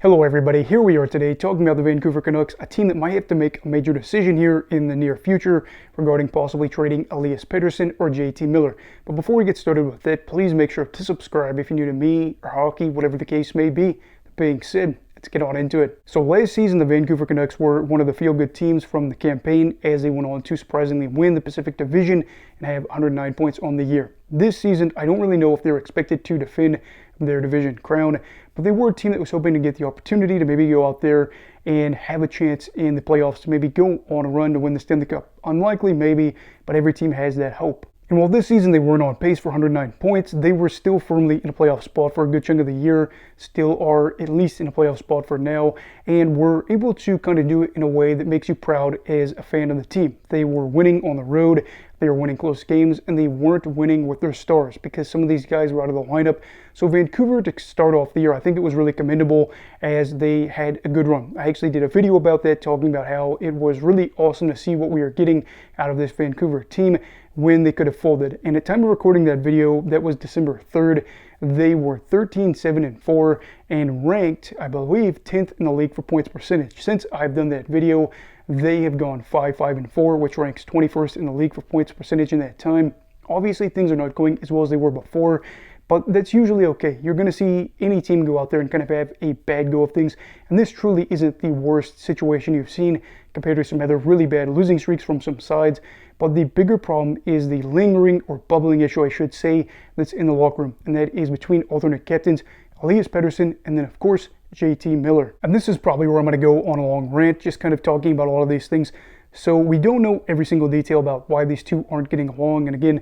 Hello everybody, here we are today talking about the Vancouver Canucks, a team that might have to make a major decision here in the near future regarding possibly trading Elias Pettersson or JT Miller. But before we get started with that, please make sure to subscribe if you're new to me or hockey, whatever the case may be. That being said, let's get on into it. So last season, the Vancouver Canucks were one of the feel-good teams from the campaign as they went on to surprisingly win the Pacific Division and have 109 points on the year. This season, I don't really know if they're expected to defend their division crown, but they were a team that was hoping to get the opportunity to maybe go out there and have a chance in the playoffs to maybe go on a run to win the Stanley Cup. Unlikely, maybe, but every team has that hope. And while this season they weren't on pace for 109 points, they were still firmly in a playoff spot for a good chunk of the year, still are at least in a playoff spot for now, and were able to kind of do it in a way that makes you proud as a fan of the team. They were winning on the road, they were winning close games, and they weren't winning with their stars because some of these guys were out of the lineup. So Vancouver, to start off the year, I think it was really commendable as they had a good run. I actually did a video about that, talking about how it was really awesome to see what we are getting out of this Vancouver team when they could have folded. And at time of recording that video, that was December 3rd, they were 13-7-4 and ranked, I believe, 10th in the league for points percentage. Since I've done that video, they have gone 5-5-4, which ranks 21st in the league for points percentage in that time. Obviously, things are not going as well as they were before, but that's usually okay. You're going to see any team go out there and kind of have a bad go of things, and this truly isn't the worst situation you've seen compared to some other really bad losing streaks from some sides. But the bigger problem is the lingering or bubbling issue, I should say, that's in the locker room, and that is between alternate captains Elias Pettersson and then, of course, JT Miller. And this is probably where I'm going to go on a long rant, just kind of talking about a lot of these things. So we don't know every single detail about why these two aren't getting along, and again,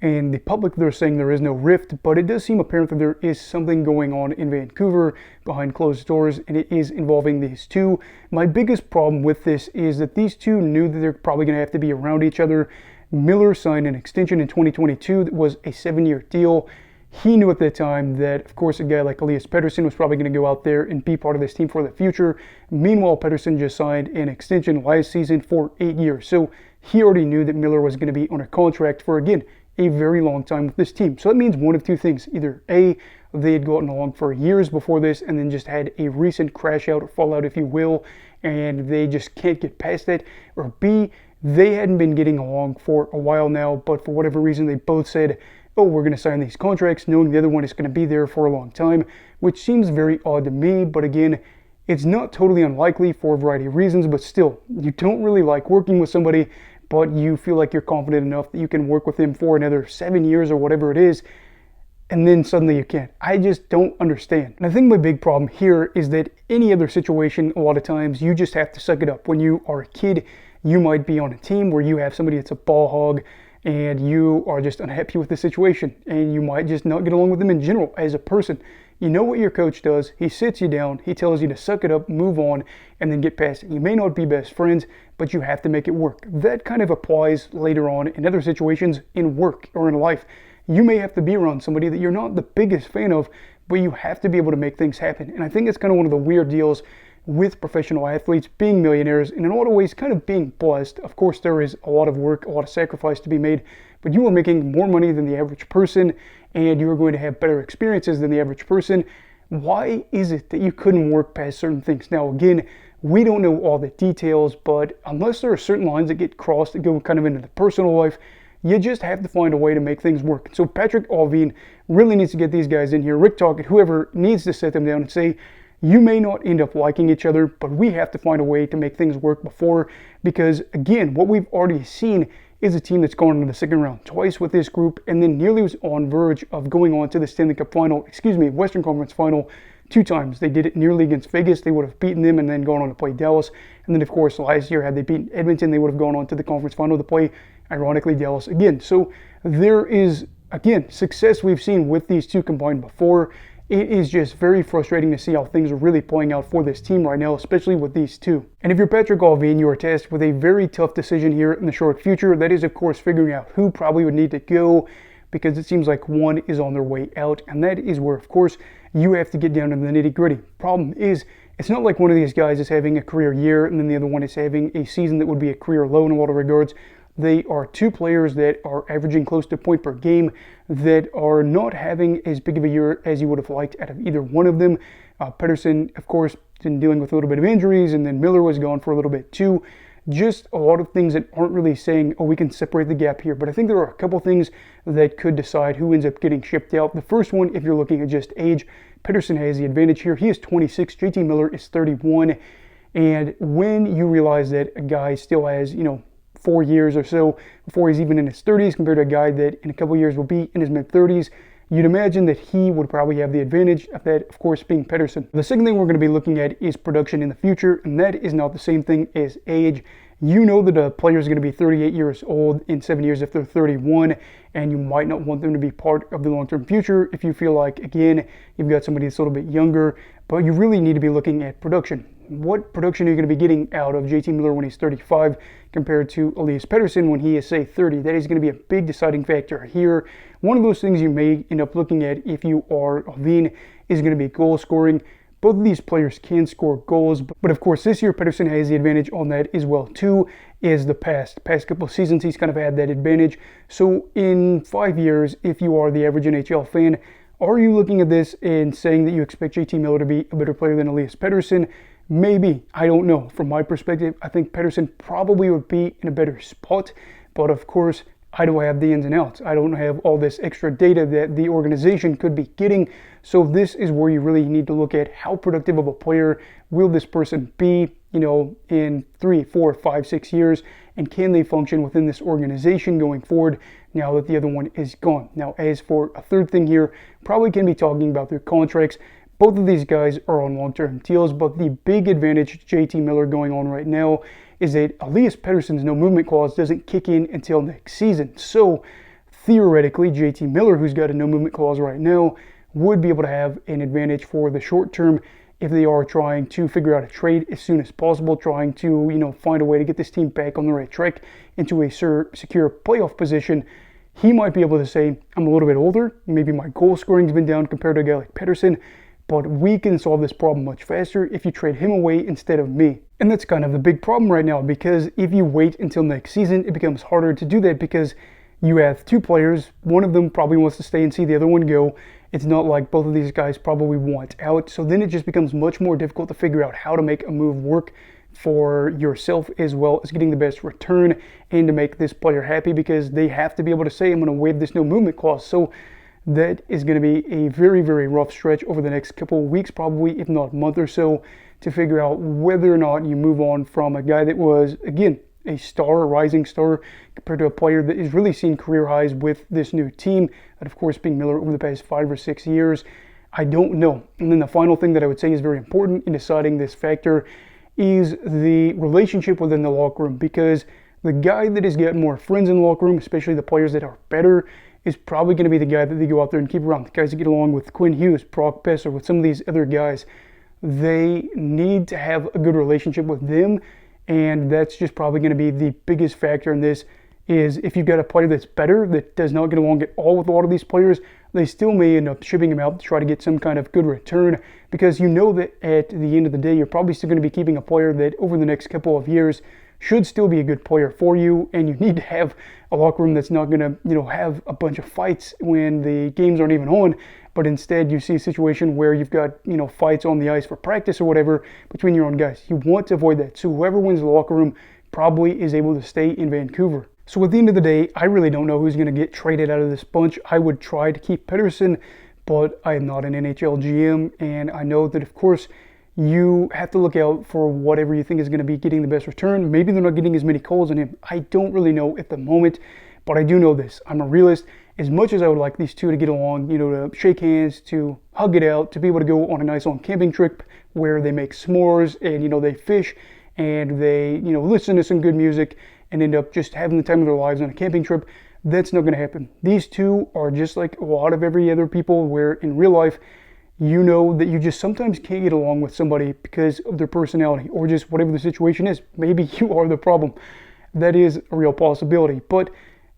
in the public, they're saying there is no rift, but it does seem apparent that there is something going on in Vancouver behind closed doors, and it is involving these two. My biggest problem with this is that these two knew that they're probably going to have to be around each other. Miller signed an extension in 2022 that was a 7-year deal. He knew at that time that, of course, a guy like Elias Pettersson was probably going to go out there and be part of this team for the future. Meanwhile, Pettersson just signed an extension last season for 8 years, so he already knew that Miller was going to be on a contract for, again, a very long time with this team. So that means one of two things. Either A, they had gotten along for years before this and then just had a recent crash out or fallout, if you will, and they just can't get past that. Or B, they hadn't been getting along for a while now, but for whatever reason they both said, oh, we're going to sign these contracts knowing the other one is going to be there for a long time, which seems very odd to me. But again, it's not totally unlikely for a variety of reasons, but still, you don't really like working with somebody, but you feel like you're confident enough that you can work with him for another 7 years or whatever it is, and then suddenly you can't. I just don't understand. And I think my big problem here is that any other situation, a lot of times, you just have to suck it up. When you are a kid, you might be on a team where you have somebody that's a ball hog, and you are just unhappy with the situation, and you might just not get along with them in general as a person. You know what your coach does. He sits you down, he tells you to suck it up, move on, and then get past it. You may not be best friends, but you have to make it work. That kind of applies later on in other situations in work or in life. You may have to be around somebody that you're not the biggest fan of, but you have to be able to make things happen. And I think it's kind of one of the weird deals with professional athletes being millionaires, and in a lot of ways kind of being blessed. Of course, there is a lot of work, a lot of sacrifice to be made, but you are making more money than the average person, and you are going to have better experiences than the average person. Why is it that you couldn't work past certain things? Now, again, we don't know all the details, but unless there are certain lines that get crossed that go kind of into the personal life, you just have to find a way to make things work. So Patrik, Allvin really needs to get these guys in here. Rick Tocchet, whoever needs to sit them down and say, you may not end up liking each other, but we have to find a way to make things work before, because again, what we've already seen is a team that's gone into the second round twice with this group and then nearly was on verge of going on to the Stanley Cup final, Western Conference final 2 times. They did it nearly against Vegas. They would have beaten them and then gone on to play Dallas. And then, of course, last year, had they beaten Edmonton, they would have gone on to the conference final to play, ironically, Dallas again. So there is, again, success we've seen with these two combined before. It is just very frustrating to see how things are really playing out for this team right now, especially with these two. And if you're Patrik Allvin, you are tasked with a very tough decision here in the short future. That is, of course, figuring out who probably would need to go, because it seems like one is on their way out, and that is where, of course, you have to get down to the nitty-gritty. Problem is, it's not like one of these guys is having a career year and then the other one is having a season that would be a career low in a lot of regards. They are two players that are averaging close to a point per game, that are not having as big of a year as you would have liked out of either one of them. Pettersson, of course, been dealing with a little bit of injuries, and then Miller was gone for a little bit too. Just a lot of things that aren't really saying, oh, we can separate the gap here. But I think there are a couple things that could decide who ends up getting shipped out. The first one, if you're looking at just age, Pettersson has the advantage here. He is 26, JT Miller is 31. And when you realize that a guy still has, 4 years or so before he's even in his 30s compared to a guy that in a couple years will be in his mid-30s, you'd imagine that he would probably have the advantage of that, of course, being Pettersson. The second thing we're going to be looking at is production in the future, and that is not the same thing as age. You know that a player is going to be 38 years old in 7 years if they're 31, and you might not want them to be part of the long-term future if you feel like, again, you've got somebody that's a little bit younger, but you really need to be looking at production. What production are you going to be getting out of JT Miller when he's 35 compared to Elias Pettersson when he is, say, 30? That is going to be a big deciding factor here. One of those things you may end up looking at if you are Allvin is going to be goal scoring. Both of these players can score goals, but of course this year Pettersson has the advantage on that as well too, is the past couple of seasons he's kind of had that advantage. So in 5 years, if you are the average NHL fan, are you looking at this and saying that you expect JT Miller to be a better player than Elias Pettersson? Maybe, I don't know. From my perspective, I think Pettersson probably would be in a better spot, but of course, I don't have the ins and outs. I don't have all this extra data that the organization could be getting. So this is where you really need to look at how productive of a player will this person be, in 3, 4, 5, 6 years, and can they function within this organization going forward now that the other one is gone. Now, as for a third thing here, probably can be talking about their contracts. Both of these guys are on long-term deals, but the big advantage to JT Miller going on right now is that Elias Pettersson's no movement clause doesn't kick in until next season. So theoretically, JT Miller, who's got a no movement clause right now, would be able to have an advantage for the short term if they are trying to figure out a trade as soon as possible, trying to, find a way to get this team back on the right track into a secure playoff position. He might be able to say, I'm a little bit older, maybe my goal scoring's been down compared to a guy like Pettersson, but we can solve this problem much faster if you trade him away instead of me. And that's kind of the big problem right now, because if you wait until next season, it becomes harder to do that because you have two players. One of them probably wants to stay and see the other one go. It's not like both of these guys probably want out. So then it just becomes much more difficult to figure out how to make a move work for yourself as well as getting the best return and to make this player happy, because they have to be able to say, I'm going to waive this no movement clause. So that is going to be a very, very rough stretch over the next couple of weeks, probably, if not a month or so, to figure out whether or not you move on from a guy that was, again, a star, a rising star, compared to a player that is really seeing career highs with this new team, that of course being Miller over the past 5 or 6 years. I don't know. And then the final thing that I would say is very important in deciding this factor is the relationship within the locker room, because the guy that has got more friends in the locker room, especially the players that are better, is probably going to be the guy that they go out there and keep around. The guys that get along with Quinn Hughes, Brock Besser, with some of these other guys. They need to have a good relationship with them, and that's just probably going to be the biggest factor in this, is if you've got a player that's better, that does not get along at all with a lot of these players, they still may end up shipping him out to try to get some kind of good return, because you know that at the end of the day, you're probably still going to be keeping a player that over the next couple of years should still be a good player for you, and you need to have a locker room that's not going to, have a bunch of fights when the games aren't even on, but instead you see a situation where you've got, fights on the ice for practice or whatever between your own guys. You want to avoid that. So whoever wins the locker room probably is able to stay in Vancouver. So at the end of the day, I really don't know who's going to get traded out of this bunch. I would try to keep Pettersson, but I am not an NHL GM, and I know that, of course, you have to look out for whatever you think is going to be getting the best return. Maybe they're not getting as many calls on him. I don't really know at the moment, but I do know this. I'm a realist. As much as I would like these two to get along, to shake hands, to hug it out, to be able to go on a nice long camping trip where they make s'mores and, they fish and they, listen to some good music and end up just having the time of their lives on a camping trip, that's not going to happen. These two are just like a lot of every other people where in real life, you know that you just sometimes can't get along with somebody because of their personality or just whatever the situation is. Maybe you are the problem. That is a real possibility. But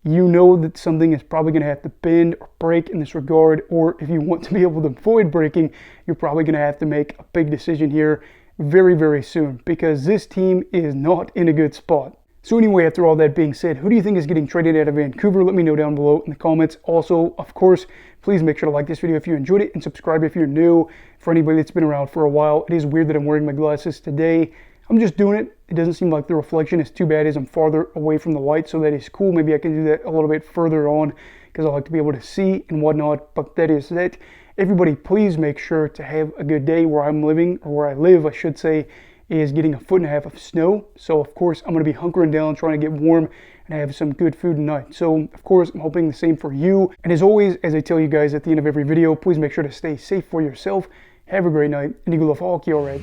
you know that something is probably going to have to bend or break in this regard, or if you want to be able to avoid breaking, you're probably going to have to make a big decision here very, very soon, because this team is not in a good spot. So anyway, after all that being said, who do you think is getting traded out of Vancouver? Let me know down below in the comments. Also, of course, please make sure to like this video if you enjoyed it and subscribe if you're new. For anybody that's been around for a while, it is weird that I'm wearing my glasses today. I'm just doing it. It doesn't seem like the reflection is too bad as I'm farther away from the light, so that is cool. Maybe I can do that a little bit further on because I like to be able to see and whatnot, but that is that. Everybody, please make sure to have a good day. Where I'm living, or where I live, I should say, is getting 1.5 feet of snow. So of course I'm going to be hunkering down, trying to get warm and have some good food tonight. So of course I'm hoping the same for you. And as always, as I tell you guys at the end of every video, please make sure to stay safe for yourself. Have a great night, and Eagle of Hockey, alright.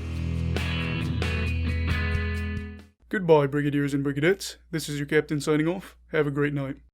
Goodbye, Brigadiers and Brigadettes. This is your captain signing off. Have a great night.